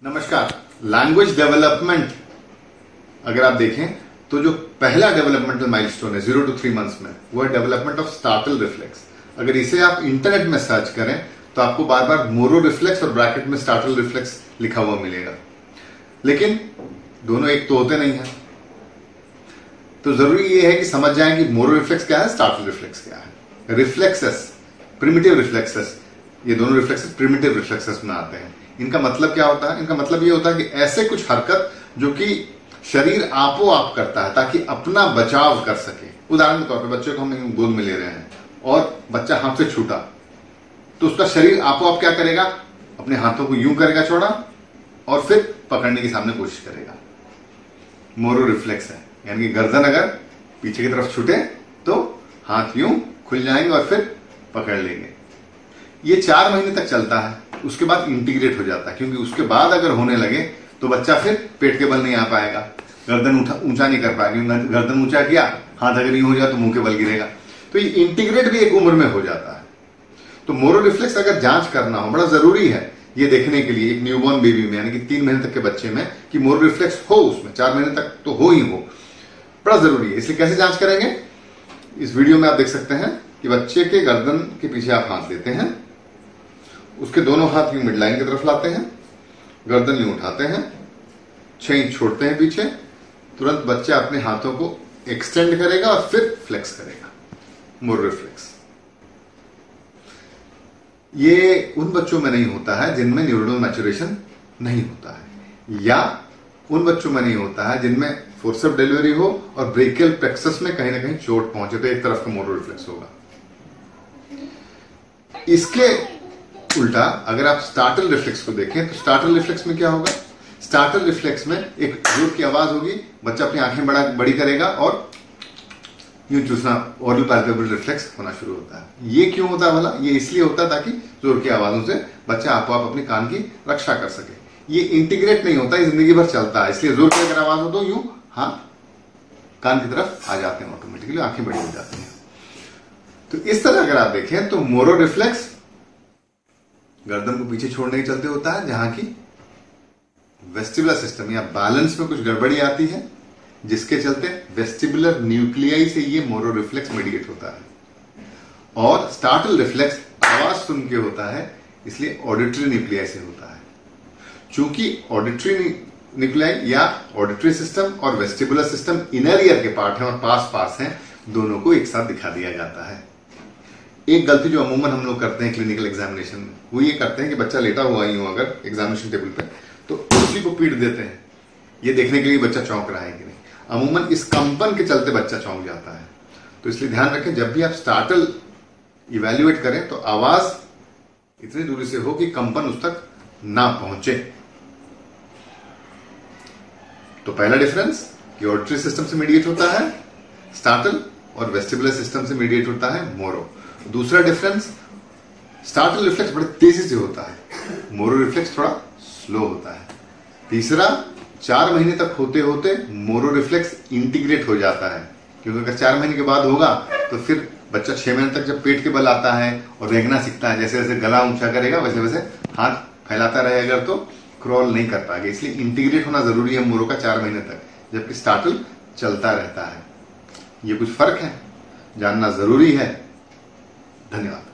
नमस्कार। Language development अगर आप देखें तो जो पहला डेवलपमेंटल माइलस्टोन है 0 to 3 मंथ्स में, वो है डेवलपमेंट ऑफ स्टार्टल रिफ्लेक्स। अगर इसे आप इंटरनेट में सर्च करें तो आपको बार बार मोरो रिफ्लेक्स और ब्रैकेट में स्टार्टल रिफ्लेक्स लिखा हुआ मिलेगा, लेकिन दोनों एक तो होते नहीं है। तो जरूरी ये है कि समझ जाएं कि मोरो रिफ्लेक्स क्या है, स्टार्टल रिफ्लेक्स क्या है। रिफ्लेक्सेस, प्रिमिटिव रिफ्लेक्सेस, ये दोनों रिफ्लेक्सेस प्रिमिटिव रिफ्लेक्सेस में आते हैं। इनका मतलब क्या होता है? इनका मतलब ये होता है कि ऐसे कुछ हरकत जो कि शरीर आपो आप करता है ताकि अपना बचाव कर सके। उदाहरण के तौर पे बच्चे को हम गोद में ले रहे हैं और बच्चा हाथ से छूटा, तो उसका शरीर आपो आप क्या करेगा? अपने हाथों को यूं करेगा चौड़ा और फिर पकड़ने की सामने कोशिश करेगा। मोरो रिफ्लेक्स है, यानी कि गर्दन अगर पीछे की तरफ छूटे तो हाथ यूं खुल जाएंगे और फिर पकड़ लेंगे। ये 4 महीने तक चलता है, उसके बाद इंटीग्रेट हो जाता है, क्योंकि उसके बाद अगर होने लगे तो बच्चा फिर पेट के बल नहीं आ पाएगा, गर्दन ऊंचा नहीं कर पाएगा। गर्दन ऊंचा किया, हाथ अगर यूं हो जाए तो मुंह के बल गिरेगा। तो ये इंटीग्रेट भी एक उम्र में हो जाता है। तो मोरो रिफ्लेक्स अगर जांच करना हो, बड़ा जरूरी है ये देखने के लिए एक न्यूबॉर्न बेबी में, यानी कि 3 महीने तक के बच्चे में, कि मोरो रिफ्लेक्स हो उसमें। 4 महीने तक तो हो ही हो, बड़ा जरूरी है। इसलिए कैसे जांच करेंगे, इस वीडियो में आप देख सकते हैं कि बच्चे के गर्दन के पीछे आप हाथ देते हैं, उसके दोनों हाथ यूं मिडलाइन की तरफ लाते हैं, गर्दन यूं उठाते हैं, 6 इंच छोड़ते हैं पीछे, तुरंत बच्चा अपने हाथों को एक्सटेंड करेगा और फिर फ्लेक्स करेगा। मोरो रिफ्लेक्स ये उन बच्चों में नहीं होता है जिनमें न्यूरल मैच्योरेशन नहीं होता है, या उन बच्चों में नहीं होता है जिनमें फोर्सेप्स डिलीवरी हो और ब्रेकियल प्लेक्सस में कहीं ना कहीं चोट पहुंचे, तो एक तरफ का मोरो रिफ्लेक्स होगा। इसके उल्टा अगर आप स्टार्टल रिफ्लेक्स को देखें तो स्टार्टल रिफ्लेक्स में क्या होगा? स्टार्टल रिफ्लेक्स में एक जोर की आवाज होगी, बच्चा अपनी आंखें बड़ी करेगा और यूं चूसना, ओरल पैल्पेबल रिफ्लेक्स होना शुरू होता है। ये क्यों होता है भला? ये इसलिए होता है ताकि जोर की आवाजों से बच्चा आपो आप अपने कान की रक्षा कर सके। ये इंटीग्रेट नहीं होता, जिंदगी भर चलता है, इसलिए जोर की अगर आवाज हो तो यूं हाथ कान की तरफ आ जाते हैं, ऑटोमेटिकली आंखें बड़ी हो जाती हैं। तो इस तरह अगर आप देखें तो मोरो रिफ्लेक्स गर्दन को पीछे छोड़ने के चलते होता है, जहां की वेस्टिबुलर सिस्टम या बैलेंस में कुछ गड़बड़ी आती है, जिसके चलते वेस्टिबुलर न्यूक्लियाई से ये मोरो रिफ्लेक्स मेडिएट होता है। और स्टार्टल रिफ्लेक्स आवाज सुन के होता है, इसलिए ऑडिटरी न्यूक्लियाई से होता है। चूंकि ऑडिटरी न्यूक्लियाई या ऑडिटरी सिस्टम और वेस्टिबुलर सिस्टम इनर ईयर के पार्ट हैं और पास हैं, दोनों को एक साथ दिखा दिया जाता है। एक गलती जो अमूमन हम लोग करते हैं क्लिनिकल एग्जामिनेशन में, वो ये करते हैं कि बच्चा लेटा हुआ ही हो अगर एग्जामिनेशन टेबल पे, तो उसी को पीट देते हैं, ये देखने के लिए बच्चा चौंक रहा है कि नहीं। अमूमन इस कंपन के चलते बच्चा चौंक जाता है। तो इसलिए ध्यान रखें, जब भी आप स्टार्टल इवेल्युएट करें तो आवाज इतनी दूरी से हो कि कंपन उस तक ना पहुंचे। तो पहला डिफरेंस कि ऑडिटरी सिस्टम से मीडिएट होता है स्टार्टल और वेस्टिबुलर सिस्टम से मीडिएट होता है मोरो। दूसरा डिफरेंस, स्टार्टल रिफ्लेक्स बड़े तेजी से होता है, मोरो रिफ्लेक्स थोड़ा स्लो होता है। तीसरा, 4 महीने तक होते होते मोरो रिफ्लेक्स इंटीग्रेट हो जाता है, क्योंकि अगर 4 महीने के बाद होगा तो फिर बच्चा 6 महीने तक जब पेट के बल आता है और रेंगना सीखता है, जैसे जैसे गला ऊंचा करेगा वैसे वैसे हाथ फैलाता रहेगा तो क्रॉल नहीं कर पाएगा। इसलिए इंटीग्रेट होना जरूरी है मोरो का 4 महीने तक, जबकि स्टार्टल चलता रहता है। ये कुछ फर्क है, जानना जरूरी है। धन्यवाद।